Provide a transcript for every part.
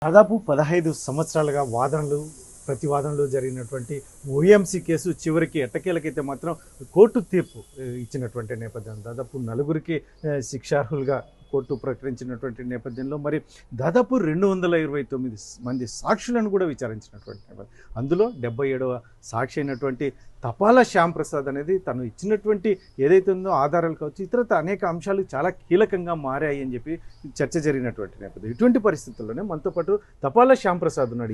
దాదాపు 15 సంవత్సరాలుగా ప్రతివాదనలు జరిగినటువంటి ఓఎంసీ కేసు చివరికి ఎట్టకేలకైతే మాత్రం కోర్టు తీర్పు ఇచ్చినటువంటి నేపథ్యం దాదాపు నలుగురికి శిక్షార్హులుగా కోర్టు ప్రకటించినటువంటి నేపథ్యంలో మరి దాదాపు 229 మంది సాక్షులను కూడా విచారించినటువంటి నేపథ్యం. అందులో 77వ సాక్షి అయినటువంటి తపాలా శ్యామ్ ప్రసాద్ అనేది తను ఇచ్చినటువంటి ఏదైతే ఉందో ఆధారాలు కావచ్చు ఇతరత అనేక అంశాలు చాలా కీలకంగా మారాయి అని చెప్పి చర్చ జరిగినటువంటి నేపథ్యం. ఇటువంటి పరిస్థితుల్లోనే మనతో పాటు తపాలా శ్యామ్ ప్రసాద్ ఉన్నాడు.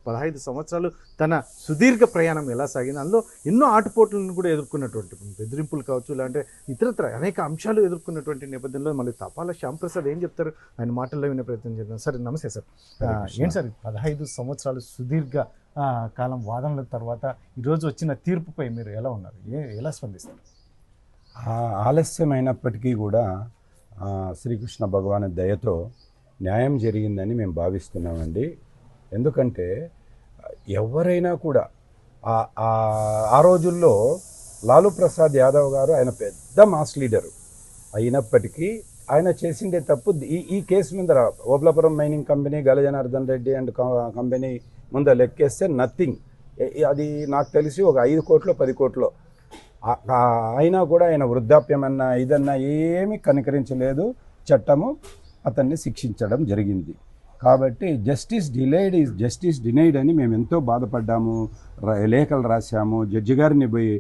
15 సంవత్సరాలు తన సుదీర్ఘ ప్రయాణం ఎలా సాగింది, అందులో ఎన్నో ఆటుపోట్లను కూడా ఎదుర్కొన్నటువంటి బెదిరింపులు కావచ్చు ఇలాంటి ఇతరత్ర అనేక అంశాలు ఎదుర్కొన్నటువంటి నేపథ్యంలో మళ్ళీ తపాలా శ్యామ్ ప్రసాద్ ఏం చెప్తారు ఆయన మాటల్లో వినే ప్రయత్నం చేద్దాం. సార్ నమస్తే సార్. ఏంటి సార్ 15 సంవత్సరాలు సుదీర్ఘ కాలం వాదనల తర్వాత ఈరోజు వచ్చిన తీర్పుపై మీరు ఎలా ఉన్నారు, ఎలా స్పందిస్తారు? ఆలస్యమైనప్పటికీ కూడా శ్రీకృష్ణ భగవాన్ దయతో న్యాయం జరిగిందని మేము భావిస్తున్నామండి. ఎందుకంటే ఎవరైనా కూడా ఆ రోజుల్లో లాలూ ప్రసాద్ యాదవ్ గారు ఆయన పెద్ద మాస్ లీడరు అయినప్పటికీ ఆయన చేసిందే తప్పు. ఈ కేసు మీద Obulapuram mining company Gali Janardhan Reddy and company ముందు లెక్కేస్తే నథింగ్. అది నాకు తెలిసి ఒక 5 కోట్లో 10 కోట్లో అయినా కూడా ఆయన వృద్ధాప్యం అన్నా ఇదన్నా ఏమీ కనికరించలేదు. చట్టము అతన్ని శిక్షించడం జరిగింది. కాబట్టి justice delayed is justice denied అని మేము ఎంతో బాధపడ్డాము. లేఖలు రాశాము. జడ్జి గారిని పోయి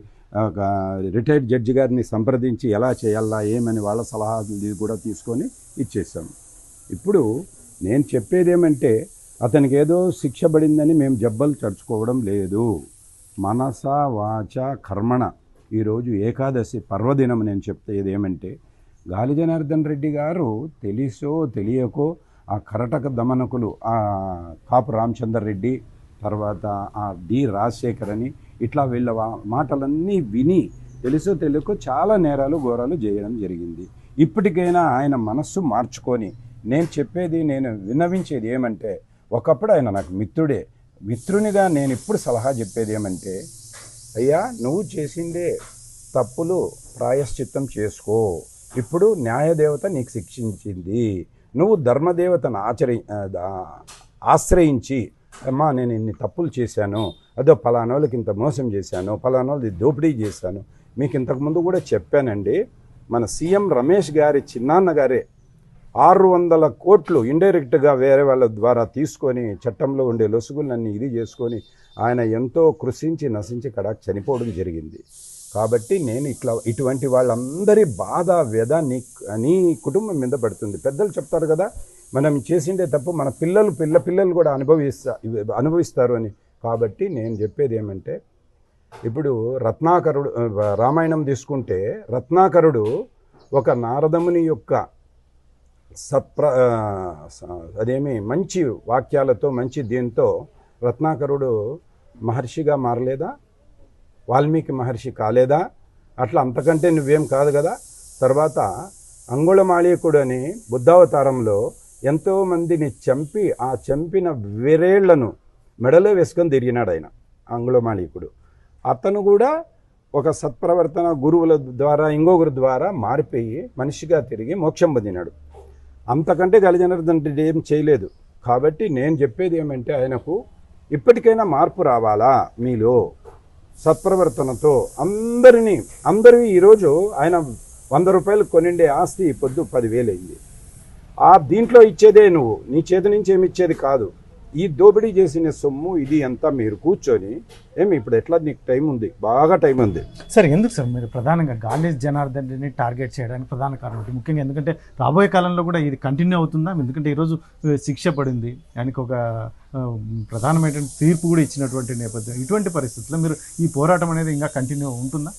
రిటైర్డ్ జడ్జి గారిని సంప్రదించి ఎలా చేయాలా ఏమని వాళ్ళ సలహాలు కూడా తీసుకొని ఇచ్చేసాము. ఇప్పుడు నేను చెప్పేదేమంటే అతనికి ఏదో శిక్ష పడిందని మేము జబ్బలు చర్చుకోవడం లేదు. మనస వాచ కర్మణ ఈరోజు ఏకాదశి పర్వదినం. నేను చెప్పేది ఏమంటే గాలి జనార్దన్ రెడ్డి గారు తెలిసో తెలియకో ఆ కరటక దమనకులు ఆ కాపు రామచందర్ రెడ్డి తర్వాత ఆ డి రాజశేఖర్ అని ఇట్లా వీళ్ళ మాటలన్నీ విని తెలుసో తెలియకో చాలా నేరాలు ఘోరాలు చేయడం జరిగింది. ఇప్పటికైనా ఆయన మనస్సు మార్చుకొని నేను విన్నవించేది ఏమంటే ఒకప్పుడు ఆయన నాకు మిత్రునిగా నేను ఇప్పుడు సలహా చెప్పేది ఏమంటే అయ్యా నువ్వు చేసిందే తప్పులు ప్రాయశ్చిత్తం చేసుకో. ఇప్పుడు న్యాయదేవత నీకు శిక్షించింది. నువ్వు ధర్మదేవతను ఆశ్రయించి అమ్మా నేను ఇన్ని తప్పులు చేశాను, అదో పలానోళ్ళకి ఇంత మోసం చేశాను, పలానోళ్ళది దోపిడీ చేశాను. మీకు ఇంతకుముందు కూడా చెప్పానండి. మన సీఎం రమేష్ గారి చిన్నాన్న గారే 600 కోట్లు ఇండైరెక్ట్గా వేరే వాళ్ళ ద్వారా తీసుకొని చట్టంలో ఉండే లొసుగులన్నీ ఇది చేసుకొని ఆయన ఎంతో కృషించి నశించి కడాకు చనిపోవడం జరిగింది. కాబట్టి నేను ఇటువంటి వాళ్ళందరి బాధ వ్యధ నీ కుటుంబం మీద పడుతుంది. పెద్దలు చెప్తారు కదా మనం చేసిందే తప్పు మన పిల్లలు కూడా అనుభవిస్తారు అని. కాబట్టి నేను చెప్పేది ఏమంటే ఇప్పుడు రత్నాకరుడు రామాయణం తీసుకుంటే రత్నాకరుడు ఒక నారదముని యొక్క మంచి వాక్యాలతో మంచి దీంతో రత్నాకరుడు మహర్షిగా మారలేదా? వాల్మీకి మహర్షి కాలేదా? అట్లా అంతకంటే నువ్వేం కాదు కదా. తర్వాత అంగుళమాళీకుడు అని బుద్ధావతారంలో ఎంతోమందిని చంపి ఆ చంపిన వేరేళ్లను మెడలో వేసుకొని తిరిగినాడు ఆయన అంగుళమాళీకుడు. అతను కూడా ఒక సత్ప్రవర్తన గురువుల ద్వారా ఇంకొకరి ద్వారా మారిపోయి మనిషిగా తిరిగి మోక్షం పొందినాడు. అంతకంటే గలజనార్దన్ రెడ్డి ఏం చేయలేదు. కాబట్టి నేను చెప్పేది ఏమంటే ఆయనకు ఇప్పటికైనా మార్పు రావాలా మీలో సత్ప్రవర్తనతో. అందరివి ఈరోజు ఆయన 100 రూపాయలు కొనిండే ఆస్తి పొద్దు 10,000 అయింది. దీంట్లో ఇచ్చేదే నువ్వు, నీ చేతి నుంచి ఏమి ఇచ్చేది కాదు. ఈ దోపిడీ చేసిన సొమ్ము ఇది అంతా మీరు కూర్చొని ఇప్పుడు ఎట్లా నీకు టైం ఉంది, బాగా టైం ఉంది. సార్ ఎందుకు సార్ మీరు ప్రధానంగా గాలి జనార్దన్ రెడ్డిని టార్గెట్ చేయడానికి ప్రధాన కారణం ముఖ్యంగా ఎందుకంటే రాబోయే కాలంలో కూడా ఇది కంటిన్యూ అవుతుందా? ఎందుకంటే ఈరోజు శిక్ష పడింది, ఆయనకు ఒక ప్రధానమైన తీర్పు కూడా ఇచ్చినటువంటి నేపథ్యం. ఇటువంటి పరిస్థితుల్లో మీరు ఈ పోరాటం అనేది ఇంకా కంటిన్యూ ఉంటుందా?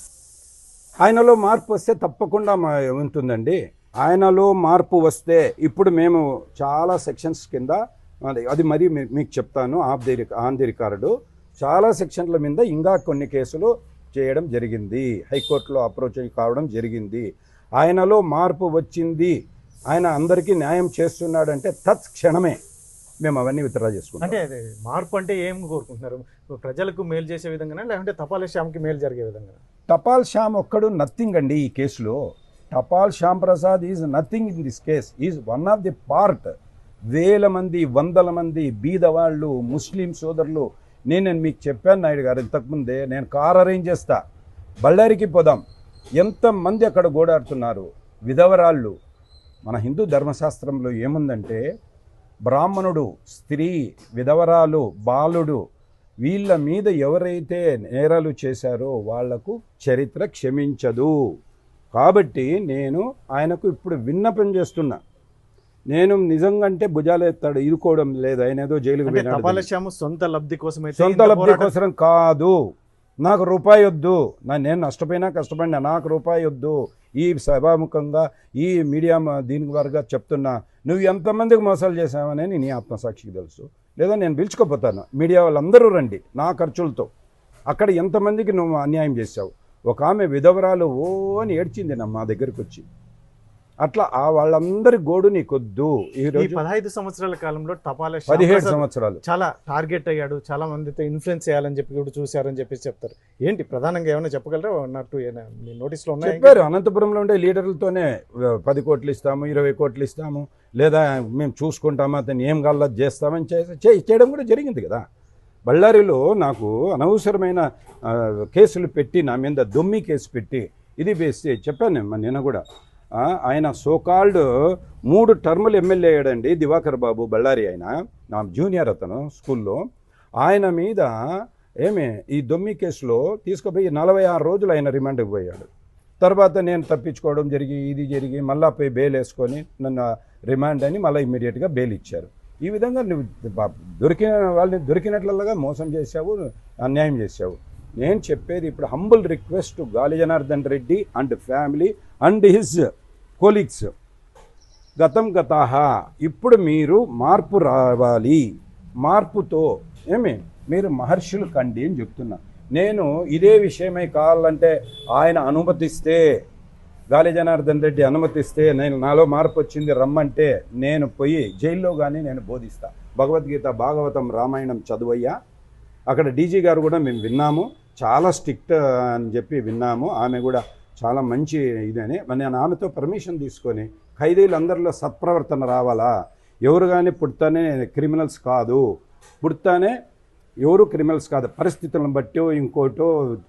ఆయనలో మార్పు వస్తే తప్పకుండా ఉంటుందండి. ఆయనలో మార్పు వస్తే ఇప్పుడు మేము చాలా సెక్షన్స్ కింద అది మరీ మీకు చెప్తాను ఆన్ ది రికార్డు చాలా సెక్షన్ల మీద ఇంకా కొన్ని కేసులు చేయడం జరిగింది. హైకోర్టులో అప్రోచ్ కావడం జరిగింది. ఆయనలో మార్పు వచ్చింది, ఆయన అందరికీ న్యాయం చేస్తున్నాడంటే తత్క్షణమే మేము అవన్నీ విత్డ్రా చేసుకుంటాం. అంటే మార్పు అంటే ఏం కోరుకుంటున్నారు? ప్రజలకు మేలు చేసే విధంగా లేకుంటే తపాల్ శ్యామ్కి మేలు జరిగే విధంగా? తపాల్ శ్యామ్ ఒక్కడు నథింగ్ అండి ఈ కేసులో. Tapal Shyam Prasad is nothing in this case. Is one of the part. వేల మంది, వందల మంది బీదవాళ్ళు, ముస్లిం సోదరులు. నేను మీకు చెప్పాను నాయుడు గారు ఇంతకుముందే, నేను కార్ అరేంజ్ చేస్తా, బళ్ళారికి పోదాం. ఎంతమంది అక్కడ గోడాడుతున్నారు, విధవరాళ్ళు. మన హిందూ ధర్మశాస్త్రంలో ఏముందంటే, బ్రాహ్మణుడు, స్త్రీ, విధవరాలు, బాలుడు, వీళ్ళ మీద ఎవరైతే నేరాలు చేశారో వాళ్లకు చరిత్ర క్షమించదు. కాబట్టి నేను ఆయనకు ఇప్పుడు విన్నపం చేస్తున్నా. నేను నిజంగా అంటే భుజాలు ఎత్తాడు, ఇరుకోవడం లేదు. ఆయన ఏదో జైలుకు తపాలశ్యాము సొంత లబ్ధి కోసం, సొంత లబ్ధి కోసం కాదు. నాకు రూపాయి వద్దు, నేను నష్టపోయినా కష్టపడినా నాకు రూపాయి వద్దు. ఈ సభాముఖంగా ఈ మీడియా దీని వరకు చెప్తున్నా, నువ్వు ఎంతమందికి మోసాలు చేసావని నీ ఆత్మసాక్షికి తెలుసు. లేదా నేను పిలుచుకోపోతాను, మీడియా వాళ్ళందరూ రండి నా ఖర్చులతో. అక్కడ ఎంతమందికి నువ్వు అన్యాయం చేశావు. ఒక ఆమె విధవరాలు ఓ అని ఏడ్చింది మా దగ్గరికి వచ్చి. అట్లా వాళ్ళందరి గోడు నీకొద్దు. ఈ 15 సంవత్సరాల కాలంలో తపాలా 17 సంవత్సరాలు చాలా టార్గెట్ అయ్యాడు, చాలా మందితో ఇన్ఫ్లుయెన్స్ చేయాలని చెప్పి కూడా చూశారని చెప్పేసి చెప్తారు. ఏంటి ప్రధానంగా ఏమైనా చెప్పగలరా? నాకు మీ నోటీస్లో ఉన్నాయి. చెప్పారు, అనంతపురంలో ఉండే లీడర్లతోనే 10 కోట్లు ఇస్తాము, 20 కోట్లు ఇస్తాము, లేదా మేము చూసుకుంటాము, అతను ఏం కావాలో చేస్తామని చేయడం కూడా జరిగింది కదా. బళ్ళారిలో నాకు అనవసరమైన కేసులు పెట్టి, నా మీద దొమ్మి కేసు పెట్టి ఇది వేస్తే చెప్పాను నిన్న కూడా. ఆయన సోకాల్డ్ 3 టర్ములు ఎమ్మెల్యే అయ్యాడండి దివాకర్ బాబు, బళ్ళారి. ఆయన నా జూనియర్, అతను స్కూల్లో. ఆయన మీద ఈ దొమ్మి కేసులో తీసుకుపోయి 46 రోజులు ఆయన రిమాండ్కి పోయాడు. తర్వాత నేను తప్పించుకోవడం ఇది జరిగి మళ్ళీ పోయి బెయిల్ వేసుకొని నన్ను రిమాండ్ అని మళ్ళీ ఇమ్మీడియట్గా బెయిల్ ఇచ్చారు. ఈ విధంగా నువ్వు దొరికిన వాళ్ళని దొరికినట్లుగా మోసం చేశావు, అన్యాయం చేశావు. నేను చెప్పేది ఇప్పుడు హంబుల్ రిక్వెస్ట్ టు గాలి Janardhan Reddy and family and his colleagues, గతం గతాహ. ఇప్పుడు మీరు మార్పు రావాలి. మార్పుతో మీరు మహర్షులు కండి అని చెప్తున్నా. నేను ఇదే విషయమై కావాలంటే ఆయన అనుమతిస్తే, గాలి జనార్దన్ రెడ్డి అనుమతిస్తే, నేను నాలో మార్పు వచ్చింది రమ్మంటే నేను పోయి జైల్లో కానీ నేను బోధిస్తా. భగవద్గీత, భాగవతం, రామాయణం చదువయ్యా. అక్కడ డీజీ గారు కూడా మేము విన్నాము, చాలా స్ట్రిక్ట్ అని చెప్పి విన్నాము. ఆమె కూడా చాలా మంచి ఇదని. నేను ఆమెతో పర్మిషన్ తీసుకొని ఖైదీలందరిలో సత్ప్రవర్తన రావాలా, ఎవరు కానీ పుడతానే క్రిమినల్స్ కాదు, పుడతానే ఎవరు క్రిమినల్స్ కాదు, పరిస్థితులను బట్టి ఇంకోటో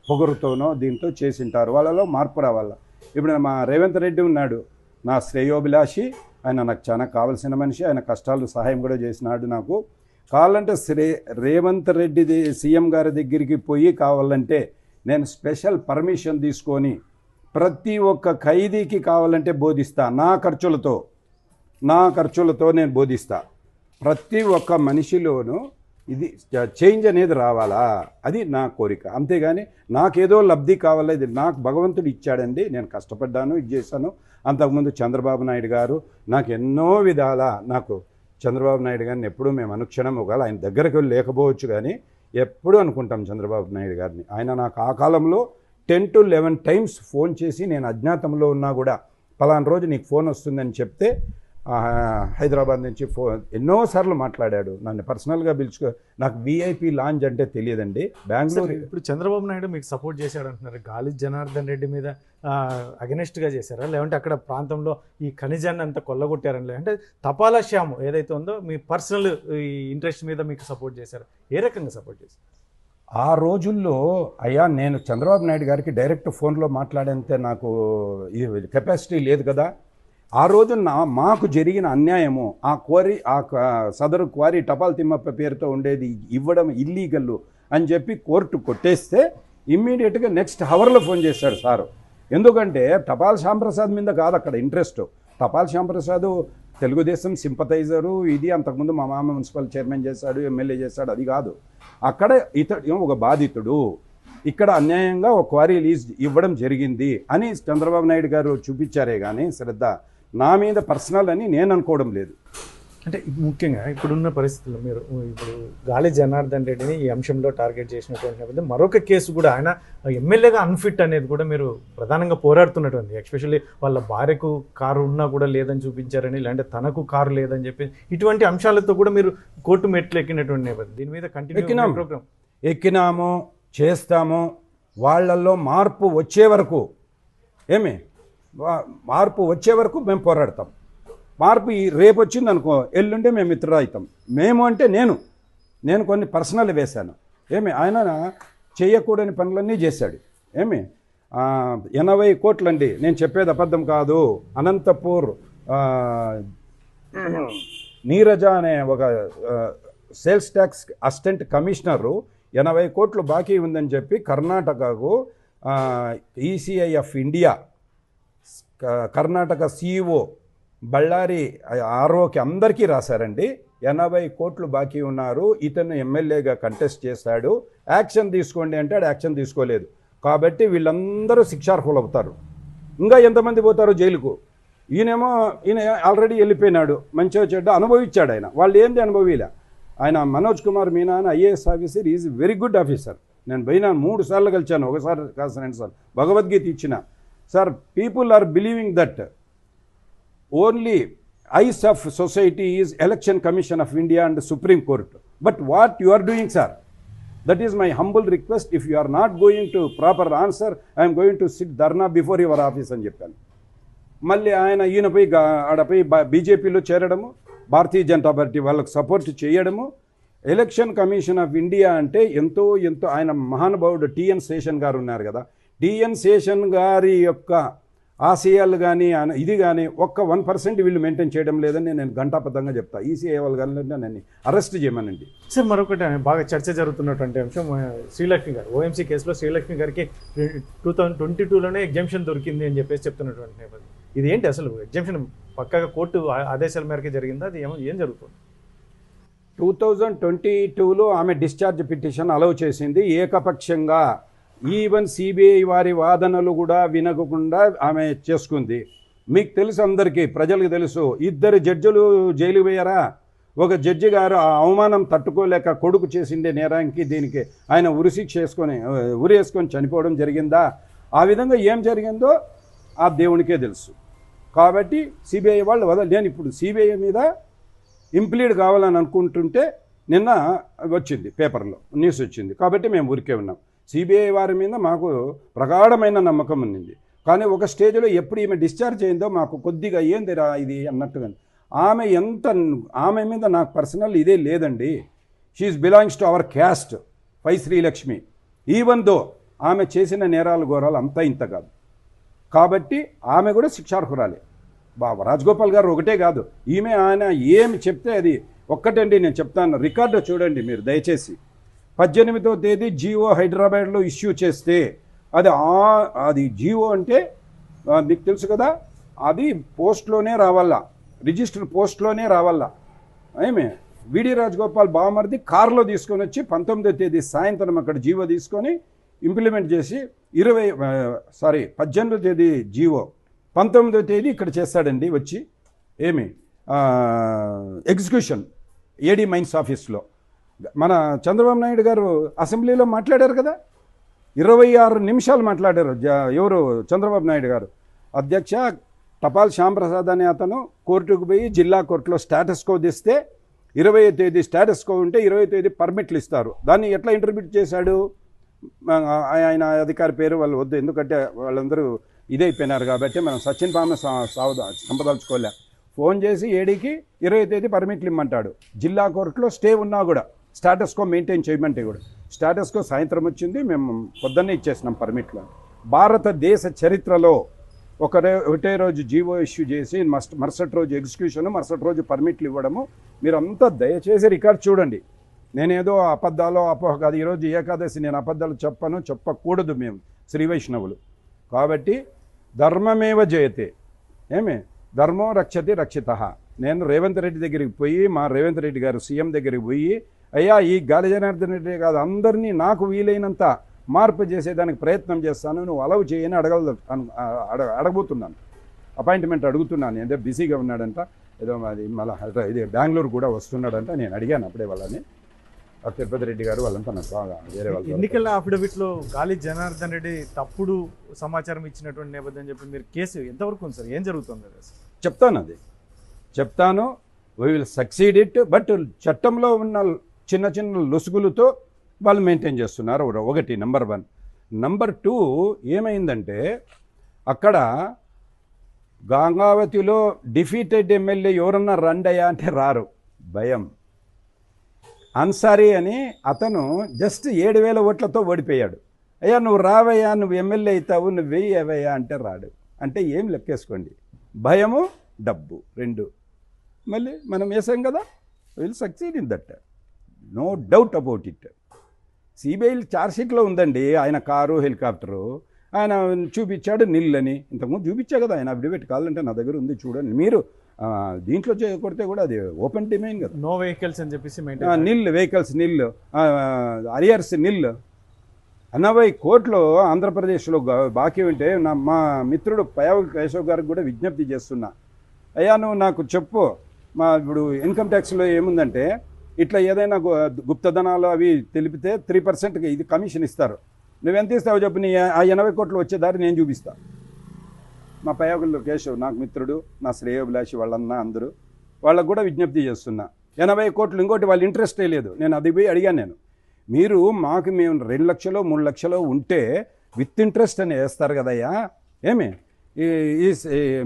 పొగరుతోనో దీంతో చేసింటారు, వాళ్ళలో మార్పు రావాలా. ఇప్పుడు మా రేవంత్ రెడ్డి ఉన్నాడు, నా శ్రేయోభిలాషి, ఆయన నాకు చాలా కావాల్సిన మనిషి, ఆయన కష్టాలు సహాయం కూడా చేసినాడు నాకు. కావాలంటే రేవంత్ రెడ్డి సీఎం గారి దగ్గరికి పోయి కావాలంటే నేను స్పెషల్ పర్మిషన్ తీసుకొని ప్రతి ఒక్క ఖైదీకి కావాలంటే బోధిస్తా, నా ఖర్చులతో నేను బోధిస్తా. ప్రతి ఒక్క మనిషిలోనూ ఇది చేంజ్ అనేది రావాలా, అది నా కోరిక. అంతేగాని నాకేదో లబ్ధి కావాలా, ఇది నాకు భగవంతుడు ఇచ్చాడండి, నేను కష్టపడ్డాను, ఇది చేశాను. అంతకుముందు చంద్రబాబు నాయుడు గారు నాకు ఎన్నో విధాల, నాకు చంద్రబాబు నాయుడు గారిని ఎప్పుడూ మేము అనుక్షణం, ఒకవేళ ఆయన దగ్గరకు లేకపోవచ్చు కానీ ఎప్పుడూ అనుకుంటాం చంద్రబాబు నాయుడు గారిని. ఆయన నాకు ఆ కాలంలో 10 to 11 టైమ్స్ ఫోన్ చేసి, నేను అజ్ఞాతంలో ఉన్నా కూడా పలానా రోజు నీకు ఫోన్ వస్తుందని చెప్తే హైదరాబాద్ నుంచి ఎన్నోసార్లు మాట్లాడాడు. నన్ను పర్సనల్గా పిలుచుకో. నాకు విఐపి లాంజ్ అంటే తెలియదండి, బెంగళూరు. ఇప్పుడు చంద్రబాబు నాయుడు మీకు సపోర్ట్ చేశాడు అంటున్నారు. గాలి జనార్దన్ రెడ్డి మీద అగెనెస్ట్గా చేశారా, లేదంటే అక్కడ ప్రాంతంలో ఈ ఖనిజాన్ని అంతా కొల్లగొట్టారని, లేదంటే తపాలా శ్యాము ఏదైతే ఉందో మీ పర్సనల్ ఇంట్రెస్ట్ మీద మీకు సపోర్ట్ చేశారు? ఏ రకంగా సపోర్ట్ చేశారు? ఆ రోజుల్లో అయ్యా నేను చంద్రబాబు నాయుడు గారికి డైరెక్ట్ ఫోన్లో మాట్లాడేంత నాకు కెపాసిటీ లేదు కదా. ఆ రోజు మాకు జరిగిన అన్యాయము, సదరు క్వారీ టపాల్ తిమ్మప్ప పేరుతో ఉండేది ఇవ్వడం ఇల్లీగల్ అని చెప్పి కోర్టు కొట్టేస్తే ఇమ్మీడియట్గా నెక్స్ట్ అవర్లో ఫోన్ చేశాడు సారు. ఎందుకంటే టపాల్ శ్యాంప్రసాద్ మీద కాదు అక్కడ ఇంట్రెస్ట్. టపాల్ శ్యాంప్రసాద్ తెలుగుదేశం సింపథైజరు, ఇది అంతకుముందు మా మామ మున్సిపల్ చైర్మన్ చేశాడు, ఎమ్మెల్యే చేశాడు, అది కాదు. అక్కడ ఇతడు ఒక బాధితుడు, ఇక్కడ అన్యాయంగా ఒక క్వారీ లీజ్ ఇవ్వడం జరిగింది అని చంద్రబాబు నాయుడు గారు చూపించారే కానీ శ్రద్ధ నా మీద పర్సనల్ అని నేను అనుకోవడం లేదు. అంటే ముఖ్యంగా ఇప్పుడున్న పరిస్థితుల్లో మీరు ఇప్పుడు గాలి జనార్దన్ రెడ్డిని ఈ అంశంలో టార్గెట్ చేసినటువంటి నేపథ్యంలో మరొక కేసు కూడా ఆయన ఎమ్మెల్యేగా అన్ఫిట్ అనేది కూడా మీరు ప్రధానంగా పోరాడుతున్నటువంటి, ఎస్పెషల్లీ వాళ్ళ భార్యకు కారు ఉన్నా కూడా లేదని చూపించారని, లేదంటే తనకు కారు లేదని చెప్పి ఇటువంటి అంశాలతో కూడా మీరు కోర్టు మెట్లు ఎక్కినటువంటి నేపథ్యం. దీని మీద కంటిన్యూ ప్రోగ్రామ్ ఎక్కినాము, చేస్తాము. వాళ్ళల్లో మార్పు వచ్చే వరకు మార్పు వచ్చే వరకు మేము పోరాడతాం. మార్పు రేపు వచ్చింది అనుకో, ఎల్లుంటే మేము మిత్రులు అవుతాం. మేము అంటే నేను కొన్ని పర్సనల్ వేశాను. ఏమి ఆయన చేయకూడని పనులన్నీ చేశాడు. ఏమి 80 కోట్లండి, నేను చెప్పేది అబద్ధం కాదు. అనంతపూర్ నీరజ అనే ఒక సేల్స్ ట్యాక్స్ అసిస్టెంట్ కమిషనరు 80 కోట్లు బాకీ ఉందని చెప్పి కర్ణాటకకు ఈసీఐఎఫ్ ఇండియా కర్ణాటక సిఇఓ బళ్ళారి ఆర్ఓకి అందరికీ రాశారండి. 80 కోట్లు బాకీ ఉన్నారు, ఇతను ఎమ్మెల్యేగా కంటెస్ట్ చేశాడు, యాక్షన్ తీసుకోండి అంటే యాక్షన్ తీసుకోలేదు. కాబట్టి వీళ్ళందరూ శిక్షార్హులు అవుతారు. ఇంకా ఎంతమంది పోతారు జైలుకు? ఈయన ఆల్రెడీ వెళ్ళిపోయినాడు, మంచిగా చెడ్డ అనుభవించాడు ఆయన. వాళ్ళు ఏంది అనుభవిలే. ఆయన మనోజ్ కుమార్ మీనా అని IAS officer, is very good officer. నేను పోయినా 3 సార్లు కలిచాను, ఒకసారి కాస్త 2 సార్లు భగవద్గీత ఇచ్చిన. Sir, people are believing that only eyes of society is Election Commission of India and Supreme Court. But what you are doing sir? That is my humble request. If you are not going to proper answer, I'm going to sit dharna before your office అని చెప్పాను. మళ్ళీ ఈయనపై ఆడపై బీజేపీలో చేరడము, Bharatiya Janata party వాళ్ళకు support చేయడము. Election Commission of India అంటే ఎంతో ఆయన మహానుభావుడు టిఎన్ శేషన్ గారు ఉన్నారు కదా, టిఎన్ శేషన్ గారి యొక్క ఆశయాలు కానీ ఇది కానీ 1% వీళ్ళు మెయింటైన్ చేయడం లేదని నేను ఘంటాపథంగా చెప్తా. ఈసీఐ వాళ్ళు కానీ నన్ను అరెస్ట్ చేయమనండి. సార్, మరొకటి బాగా చర్చ జరుగుతున్నటువంటి అంశం, శ్రీలక్ష్మి గారు ఓఎంసీ కేసులో శ్రీలక్ష్మి గారికి 2022లోనే ఎగ్జామ్షన్ దొరికింది అని చెప్పేసి చెప్తున్నటువంటి నేపథ్యం. ఇది ఏంటి అసలు ఎగ్జామ్షన్? పక్కగా కోర్టు ఆదేశాల మేరకే జరిగిందా? అది ఏం జరుగుతుంది? 2022లో ఆమె డిశ్చార్జ్ పిటిషన్ అలౌ చేసింది ఏకపక్షంగా. ఈవెన్ సిబిఐ వారి వాదనలు కూడా వినకుండా ఆమె చేసుకుంది. మీకు తెలుసు, అందరికీ ప్రజలకు తెలుసు, 2 జడ్జిలు జైలు పోయారా. ఒక జడ్జి గారు ఆ అవమానం తట్టుకోలేక కొడుకు చేసిండే నేరానికి దీనికి ఆయన ఉరేసుకొని చనిపోవడం జరిగిందా? ఆ విధంగా ఏం జరిగిందో ఆ దేవునికే తెలుసు. కాబట్టి సిబిఐ వాళ్ళు నేను ఇప్పుడు సిబిఐ మీద ఇంప్లీడ్ కావాలని అనుకుంటుంటే నిన్న వచ్చింది, పేపర్లో న్యూస్ వచ్చింది. కాబట్టి మేము ఊరికే ఉన్నాం. సిబిఐ వారి మీద మాకు ప్రగాఢమైన నమ్మకం ఉంది. కానీ ఒక స్టేజ్లో ఎప్పుడు ఈమె డిశ్చార్జ్ అయిందో మాకు కొద్దిగా ఏందిరా ఇది అన్నట్టుగా. ఆమె మీద నాకు పర్సనల్ ఇదే లేదండి. She is belongs to our caste, పై శ్రీలక్ష్మి. ఈవెన్ దో ఆమె చేసిన నేరాలు ఘోరాలు అంతా ఇంత కాదు. కాబట్టి ఆమె కూడా శిక్షార్హురాలే. రాజగోపాల్ గారు ఒకటే కాదు, ఆయన ఏమి చెప్తే అది ఒక్కటండి. నేను చెప్తాను, రికార్డు చూడండి మీరు దయచేసి. 18వ తేదీ జీవో హైదరాబాద్లో ఇష్యూ చేస్తే అది జీవో అంటే మీకు తెలుసు కదా, అది పోస్ట్లోనే రావాలా, రిజిస్టర్ పోస్ట్లోనే రావాలా. విడి రాజగోపాల్ బావమరిది కారులో తీసుకొని వచ్చి 19వ తేదీ సాయంత్రం అక్కడ జీవో తీసుకొని ఇంప్లిమెంట్ చేసి 18వ తేదీ జీవో 19వ తేదీ ఇక్కడ చేస్తాడండి వచ్చి. ఎగ్జిక్యూషన్ ఏడీ మైన్స్ ఆఫీస్లో. మన చంద్రబాబు నాయుడు గారు అసెంబ్లీలో మాట్లాడారు కదా, 26 నిమిషాలు మాట్లాడారు. ఎవరు? చంద్రబాబు నాయుడు గారు. అధ్యక్ష, టపాల్ శ్యాంప్రసాద్ అనే అతను కోర్టుకు పోయి జిల్లా కోర్టులో స్టేటస్ కో తెస్తే 20వ తేదీ స్టేటస్ కో ఉంటే 20వ తేదీ పర్మిట్లు ఇస్తారు. దాన్ని ఎట్లా ఇంటర్ప్రిట్ చేశాడు? ఆయన అధికారి పేరు వాళ్ళు వద్దు, ఎందుకంటే వాళ్ళందరూ ఇదైపోయినారు కాబట్టి మనం సచిన్ పామ సంపదలుచుకోలే. ఫోన్ చేసి ఏడీకి 20వ తేదీ పర్మిట్లు ఇమ్మంటాడు. జిల్లా కోర్టులో స్టే ఉన్నా కూడా స్టేటస్ కో మెయింటైన్ చేయమంటే కూడా స్టేటస్ కో సాయంత్రం వచ్చింది, మేము పొద్దున్నే ఇచ్చేసినాం పర్మిట్లు. భారతదేశ చరిత్రలో ఒకటే రోజు జీవో ఇష్యూ చేసి మరుసటి రోజు ఎగ్జిక్యూషన్, మరుసటి రోజు పర్మిట్లు ఇవ్వడము. మీరంతా దయచేసి రికార్డ్ చూడండి. నేనేదో అబద్ధాలు అపోహ కాదు. ఈరోజు ఏకాదశి, నేను అబద్ధాలు చెప్పకూడదు మేము శ్రీ వైష్ణవులు. కాబట్టి ధర్మమేవ జయతే. ధర్మో రక్షతి రక్షిత. నేను రేవంత్ రెడ్డి దగ్గరికి పోయి, మా రేవంత్ రెడ్డి గారు సీఎం దగ్గరికి పోయి, అయ్యా ఈ గాలి జనార్దన్ రెడ్డి కాదు అందరినీ నాకు వీలైనంత మార్పు చేసేదానికి ప్రయత్నం చేస్తాను, నువ్వు అలవ్ చేయని అడగబోతున్నాను. అపాయింట్మెంట్ అడుగుతున్నాను. ఏదో బిజీగా ఉన్నాడంట, ఏదో అది మళ్ళీ ఇది బెంగళూరు కూడా వస్తున్నాడంట. నేను అడిగాను అప్పుడే వాళ్ళని, తిరుపతి రెడ్డి గారు వాళ్ళంతా నాకు బాగా వేరే వాళ్ళు. ఎన్నికల అఫిడవిట్లో గాలి జనార్దన్ రెడ్డి తప్పుడు సమాచారం ఇచ్చినటువంటి నేపథ్యం చెప్పి మీరు కేసు ఎంతవరకు ఉంది సార్? ఏం జరుగుతుంది? చెప్తాను. We will succeed it. But చట్టంలో ఉన్న చిన్న చిన్న లొసుగులతో వాళ్ళు మెయింటైన్ చేస్తున్నారు. ఒకటి నంబర్ 1. నంబర్ 2 ఏమైందంటే అక్కడ గంగావతిలో డిఫీటెడ్ ఎమ్మెల్యే ఎవరన్నా రండయ్యా అంటే రారు, భయం. అన్సారీ అని అతను జస్ట్ 7,000 ఓట్లతో ఓడిపోయాడు. అయ్యా నువ్వు రావయ్యా, నువ్వు ఎమ్మెల్యే అవుతావు, నువ్వు వెయ్యవయ్యా అంటే రాడు. అంటే ఏం లెక్కేసుకోండి, భయము డబ్బు రెండు. మళ్ళీ మనం వేసాం కదా, will succeed in that, no doubt about it. CBI ఛార్జ్షీట్లో ఉందండి ఆయన కారు హెలికాప్టరు, ఆయన చూపించాడు నిల్లని. ఇంతకుముందు చూపించా కదా ఆయన అఫిడవిట్, కావాలంటే నా దగ్గర ఉంది చూడండి మీరు. దీంట్లో కొడితే కూడా అది ఓపెన్ డిమైన్ కదా. నో వెహికల్స్ అని చెప్పేసి నిల్ వెహికల్స్ నిల్, అరియర్స్ నిల్. 80 కోట్లు ఆంధ్రప్రదేశ్లో బాకీ ఉంటే మా మిత్రుడు పయావుల కేశవ్ గారికి కూడా విజ్ఞప్తి చేస్తున్నా, అయ్యా నువ్వు నాకు చెప్పు, మా ఇప్పుడు ఇన్కమ్ ట్యాక్స్లో ఏముందంటే ఇట్లా ఏదైనా గుప్తధనాలు అవి తెలిపితే 3% ఇది కమిషన్ ఇస్తారు. నువ్వెంత ఇస్తావు చెప్పు, నీ ఆ 80 కోట్లు వచ్చే దారి నేను చూపిస్తా. మా పయాగుల్లో కేశవ్ నాకు మిత్రుడు, నా శ్రేయోభిలాషి, వాళ్ళన్నా అందరూ, వాళ్ళకు కూడా విజ్ఞప్తి చేస్తున్నా. 80 కోట్లు ఇంకోటి వాళ్ళ ఇంట్రెస్టే లేదు. నేను అది పోయి అడిగాను, నేను మీరు మాకు మేము 2 లక్షలు 3 లక్షలు ఉంటే విత్ ఇంట్రెస్ట్ అని వేస్తారు కదయ్యా, ఏమి ఈ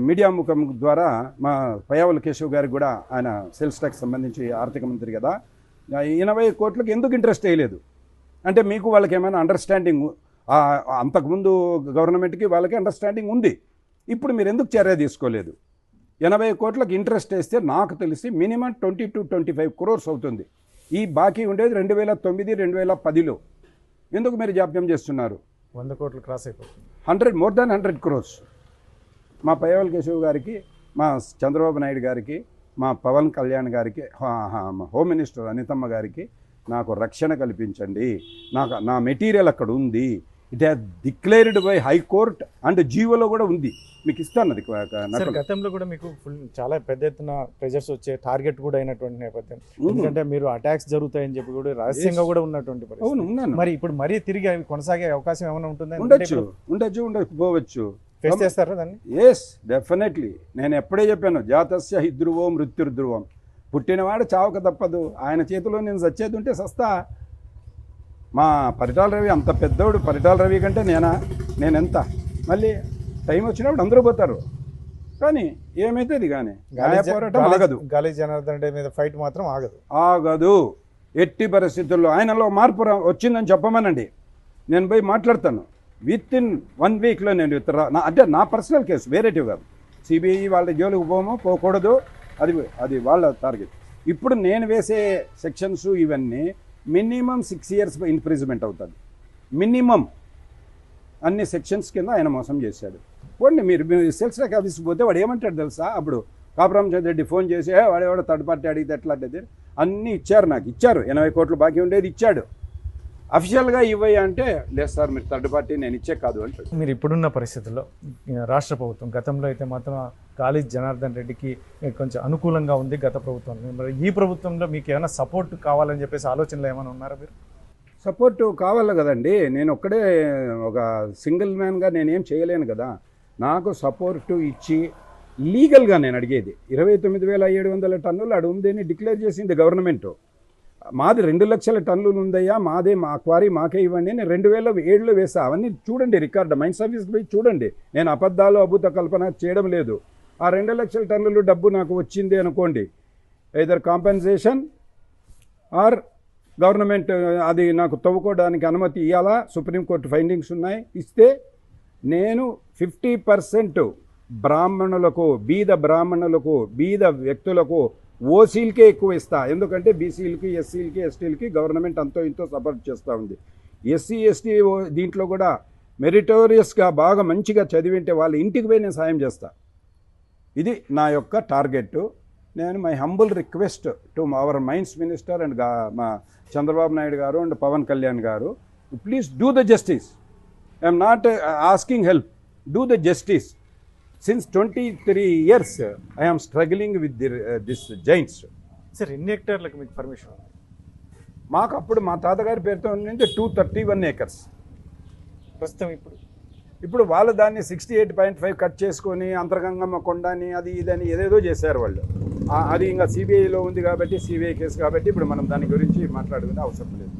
మీడియా ముఖం ద్వారా మా పయావుల కేశవ్ గారికి కూడా, ఆయన సేల్స్ ట్యాక్స్ సంబంధించి ఆర్థిక మంత్రి కదా, 80 కోట్లకు ఎందుకు ఇంట్రెస్ట్ వేయలేదు అంటే మీకు వాళ్ళకి ఏమైనా అండర్స్టాండింగ్, అంతకుముందు గవర్నమెంట్కి వాళ్ళకి అండర్స్టాండింగ్ ఉంది, ఇప్పుడు మీరు ఎందుకు చర్య తీసుకోలేదు? 80 కోట్లకు ఇంట్రెస్ట్ వేస్తే నాకు తెలిసి మినిమం 20 to 25 crores అవుతుంది. ఈ బాకీ ఉండేది 2009 2010లో. ఎందుకు మీరు జాప్యం చేస్తున్నారు? 100 కోట్లు క్రాస్ అయిపోతుంది. 100 more than 100 crores. మా పయావుల కేశవ్ గారికి, మా చంద్రబాబు నాయుడు గారికి, మా పవన్ కళ్యాణ్ గారికి, హోమ్ మినిస్టర్ అనితమ్మ గారికి నాకు రక్షణ కల్పించండి, నా మెటీరియల్ అక్కడ ఉంది, it has declared by high court and జీవోలో కూడా ఉంది, మీకు ఇస్తాను అది. గతంలో కూడా మీకు చాలా పెద్ద ఎత్తున ప్రెజర్స్ వచ్చే టార్గెట్ కూడా అయినటువంటి నేపథ్యం, ఎందుకంటే మీరు అటాక్స్ జరుగుతాయని చెప్పి కూడా రహస్యంగా కూడా ఉన్నటువంటి పరిస్థితి. మరి ఇప్పుడు మరీ తిరిగి అవి కొనసాగే అవకాశం ఏమైనా ఉంటుందా? ఉండకపోవచ్చు. ఫేస్ చేస్తారా దాన్ని? Yes, definitely. నేను ఎప్పుడే చెప్పాను, జాతస్య హిద్రువో మృత్యుర్ధ్రువం, పుట్టినవాడు చావక తప్పదు, ఆయన చేతిలో నేను చచ్చేది ఉంటే సస్తా. మా పరిటాల రవి అంత పెద్దోడు, పరిటాల రవి కంటే నేనెంత, మళ్ళీ టైం వచ్చినప్పుడు అందరూ పోతారు, కానీ ఏమైతుంది కానీ పోరాటం ఆగదు. గాలి జనార్దన్ రెడ్డి మీద ఫైట్ మాత్రం ఆగదు ఎట్టి పరిస్థితుల్లో. ఆయనలో మార్పు వచ్చిందని చెప్పమనండి, నేను పోయి మాట్లాడతాను. విత్ ఇన్ 1 వీక్లో నేను అంటే నా పర్సనల్ కేసు, వేరేటివ్ కాదు. సిబిఐ వాళ్ళ జోలికి పోకూడదు, అది వాళ్ళ టార్గెట్. ఇప్పుడు నేను వేసే సెక్షన్స్ ఇవన్నీ మినిమం 6 years ఇంప్రిజన్మెంట్ అవుతుంది మినిమం. అన్ని సెక్షన్స్ కింద ఆయన మోసం చేశాడు. పోండి మీరు సేల్స్ ట్యాక్స్ ఆఫీస్కి పోతే వాడు ఏమంటాడు తెలుసా? అప్పుడు కాపురామచంద్ర రెడ్డి ఫోన్ చేసి వాడేవాడు థర్డ్ పార్టీ అడిగితే ఎట్లా అంటే అన్నీ ఇచ్చారు, నాకు ఇచ్చారు, 80 కోట్లు బాకీ ఉండేది ఇచ్చాడు. అఫిషియల్గా ఇవ్వయ్యా అంటే లేదు సార్ మీరు థర్డ్ పార్టీ, నేను ఇచ్చే కాదు అంటాడు. మీరు ఇప్పుడున్న పరిస్థితుల్లో రాష్ట్ర ప్రభుత్వం, గతంలో అయితే మాత్రం గాలి జనార్దన్ రెడ్డికి కొంచెం అనుకూలంగా ఉంది గత ప్రభుత్వం, మరి ఈ ప్రభుత్వంలో మీకు ఏమైనా సపోర్ట్ కావాలని చెప్పేసి ఆలోచనలు ఏమైనా ఉన్నారా? మీరు సపోర్టు కావాలి కదండి, నేను ఒక్కడే ఒక సింగిల్ మ్యాన్గా నేనేం చేయలేను కదా. నాకు సపోర్టు ఇచ్చి లీగల్గా నేను అడిగేది 29,700 టన్నులు అడు ఉందని డిక్లేర్ చేసింది గవర్నమెంట్. మాది 2 లక్షల టన్నులు ఉందయ్యా, మాదే, మా క్వారీ మాకే ఇవ్వండి, నేను 2007లో వేసా. అవన్నీ చూడండి, రికార్డు మైన్స్ ఆఫీస్కి పోయి చూడండి. నేను అబద్ధాలు అభూత కల్పన చేయడం లేదు. ఆ 2 లక్షల టన్నులు డబ్బు నాకు వచ్చింది అనుకోండి, ఎయిదర్ కాంపెన్సేషన్ ఆర్ గవర్నమెంట్ అది నాకు తవ్వుకోవడానికి అనుమతి ఇవ్వాలా, సుప్రీంకోర్టు ఫైండింగ్స్ ఉన్నాయి, ఇస్తే నేను 50% బ్రాహ్మణులకు, బీద బ్రాహ్మణులకు, బీద వ్యక్తులకు, ఓసీలకే ఎక్కువ ఇస్తా. ఎందుకంటే బీసీలకి, ఎస్సీలకి, ఎస్టీలకి గవర్నమెంట్ అంతో ఇంతో సపోర్ట్ చేస్తూ ఉంది. ఎస్సీ ఎస్టీ దీంట్లో కూడా మెరిటోరియస్గా బాగా మంచిగా చదివింటే వాళ్ళ ఇంటికి పోయి నేను సాయం చేస్తా. ఇది నా యొక్క టార్గెట్. నేను my humble request to our mines minister and మా Chandrababu Naidu garu and Pavan Kalyan garu, please do the justice. I'm not asking help, do the justice. Since 23 years, I am struggling with this giants. Sir ఎన్ని హెక్టార్లకు మీకు పర్మిషన్? మాకు అప్పుడు మా తాతగారి పేరుతో ఉంటే 231 acres. ప్రస్తుతం ఇప్పుడు వాళ్ళు దాన్ని 68.5 కట్ చేసుకొని అంతర్గంగమ్మ కొండని అది ఇదని ఏదేదో చేశారు వాళ్ళు. అది ఇంకా సిబిఐలో ఉంది కాబట్టి, సిబిఐ కేసు కాబట్టి ఇప్పుడు మనం దాని గురించి మాట్లాడుకునే అవసరం లేదు.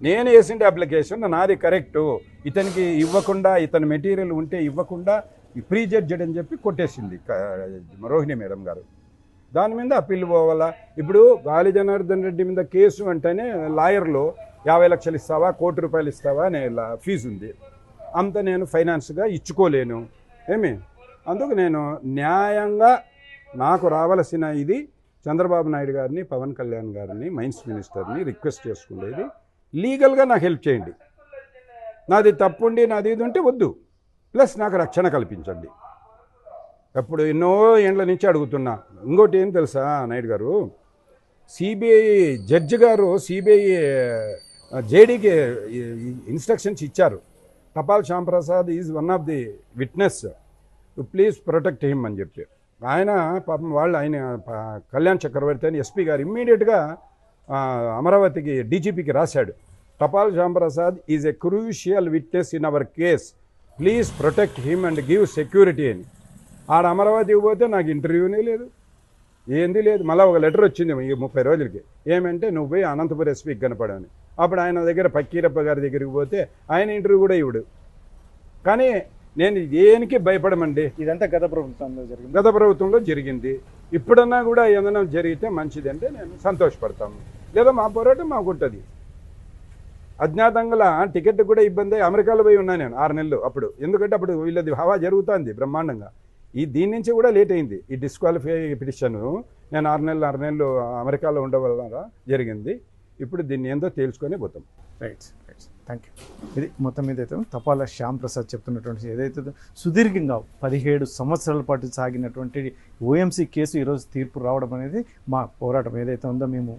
నేను వేసిండే అప్లికేషన్ నాది కరెక్టు, ఇతనికి ఇవ్వకుండా, ఇతని మెటీరియల్ ఉంటే ఇవ్వకుండా ప్రీ జడ్జెడ్ అని చెప్పి కొట్టేసింది రోహిణి మేడం గారు. దాని మీద అప్పీల్ పోవాలా. ఇప్పుడు గాలి జనార్దన్ రెడ్డి మీద కేసు అంటేనే లాయర్లు 50 లక్షలు ఇస్తావా, ₹1,00,00,000 ఇస్తావా అనే ఫీజు ఉంది. అంత నేను ఫైనాన్స్గా ఇచ్చుకోలేను ఏమి. అందుకు నేను న్యాయంగా నాకు రావాల్సిన ఇది చంద్రబాబు నాయుడు గారిని, పవన్ కళ్యాణ్ గారిని, మైన్స్ మినిస్టర్ని రిక్వెస్ట్ చేసుకునేది, లీగల్గా నాకు హెల్ప్ చేయండి. నాది తప్పుండి నాది ఇది ఉంటే వద్దు, ప్లస్ నాకు రక్షణ కల్పించండి. ఎప్పుడు ఎన్నో ఏండ్ల నుంచి అడుగుతున్నా. ఇంకోటి ఏం తెలుసా నాయుడు గారు, సిబిఐ జడ్జి గారు సిబిఐ జేడీకి ఇన్స్ట్రక్షన్స్ ఇచ్చారు. Tapal Shyamprasad is one of the witness, please protect him అని చెప్పి. ఆయన పాపం ఆయన కళ్యాణ్ చక్రవర్తి అని ఎస్పీ గారు ఇమ్మీడియట్గా అమరావతికి డీజీపీకి రాశాడు, Tapal Shyamprasad is a crucial witness in our case, please protect him and give security అని. ఆడ అమరావతికి పోతే నాకు ఇంటర్వ్యూనే లేదు, ఏంది లేదు. మళ్ళీ ఒక లెటర్ వచ్చింది ఈ 30 రోజులకి, ఏమంటే నువ్వు పోయి అనంతపురం ఎస్పీకి కనపడని. అప్పుడు ఆయన దగ్గర పక్కీరప్ప గారి దగ్గరికి పోతే ఆయన ఇంటర్వ్యూ కూడా ఇవ్వడు. కానీ నేను దేనికి భయపడమండి. ఇదంతా గత ప్రభుత్వంలో జరిగింది. గత ప్రభుత్వంలో జరిగింది. ఇప్పుడన్నా కూడా ఏదైనా జరిగితే మంచిది అంటే నేను సంతోషపడతాను. లేదా మా పోరాటం మాకు ఉంటుంది. అజ్ఞాతంగా టికెట్ కూడా ఇబ్బంది. అమెరికాలో పోయి ఉన్నాను నేను 6 నెలలు అప్పుడు. ఎందుకంటే అప్పుడు వీళ్ళది హవా జరుగుతుంది బ్రహ్మాండంగా. దీని నుంచి కూడా లేట్ అయింది ఈ డిస్క్వాలిఫై పిటిషన్. నేను 6 నెలలు అమెరికాలో ఉండవల్ల జరిగింది. ఇప్పుడు దీన్ని ఏందో తేల్చుకొని పోతాం. రైట్. Thank you. ఇది మొత్తం మీద అయితే తపాల శ్యాంప్రసాద్ చెప్తున్నటువంటి ఏదైతే సుదీర్ఘంగా 17 సంవత్సరాల పాటు సాగినటువంటి ఓఎంసీ కేసు ఈరోజు తీర్పు రావడం అనేది మా పోరాటం ఏదైతే ఉందో, మేము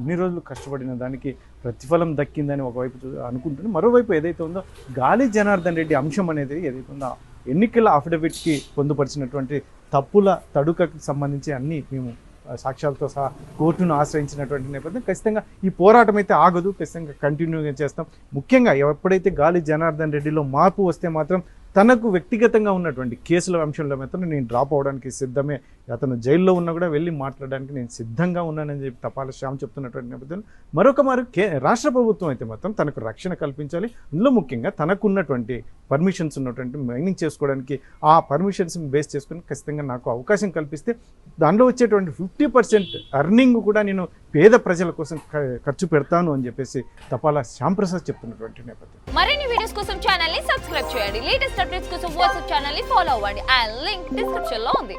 ఇన్ని రోజులు కష్టపడిన దానికి ప్రతిఫలం దక్కిందని ఒకవైపు అనుకుంటుంది. మరోవైపు ఏదైతే ఉందో గాలి జనార్దన్ రెడ్డి అంశం అనేది ఏదైతే ఉందో ఎన్నికల అఫిడవిట్కి పొందుపరిచినటువంటి తప్పుల తడుకకి సంబంధించి అన్నీ మేము సాక్ష్యాలతో సహా కోర్టును ఆశ్రయించినటువంటి నేపథ్యం ఖచ్చితంగా ఈ పోరాటం అయితే ఆగదు, ఖచ్చితంగా కంటిన్యూగా చేస్తాం. ముఖ్యంగా ఎప్పుడైతే గాలి జనార్దన్ రెడ్డిలో మార్పు వస్తే మాత్రం తనకు వ్యక్తిగతంగా ఉన్నటువంటి కేసుల అంశంలో మాత్రం నేను డ్రాప్ అవడానికి సిద్ధమే, అతను జైల్లో ఉన్నా కూడా వెళ్ళి మాట్లాడడానికి నేను సిద్ధంగా ఉన్నానని చెప్పి తపాల శ్యామ్ చెప్తున్నటువంటి నేపథ్యం. మరొక రాష్ట్ర ప్రభుత్వం అయితే మాత్రం తనకు రక్షణ కల్పించాలి. అందులో ముఖ్యంగా తనకున్నటువంటి పర్మిషన్స్ ఉన్నటువంటి మైనింగ్ చేసుకోవడానికి ఆ పర్మిషన్స్ బేస్ చేసుకుని ఖచ్చితంగా నాకు అవకాశం కల్పిస్తే దానిలో వచ్చేటువంటి 50% అర్నింగ్ కూడా నేను పేద ప్రజల కోసం ఖర్చు పెడతాను అని చెప్పేసి తపాల శ్యాంప్రసాద్ చెప్తున్నటువంటి నేపథ్యం. మరిన్ని వీడియోస్ కోసం ఛానల్ ని సబ్స్క్రైబ్ చేయండి. లేటెస్ట్ అప్డేట్స్ కోసం వాట్సాప్ ఛానల్ ని ఫాలో అవ్వండి. ఆ లింక్ డిస్క్రిప్షన్ లో ఉంది.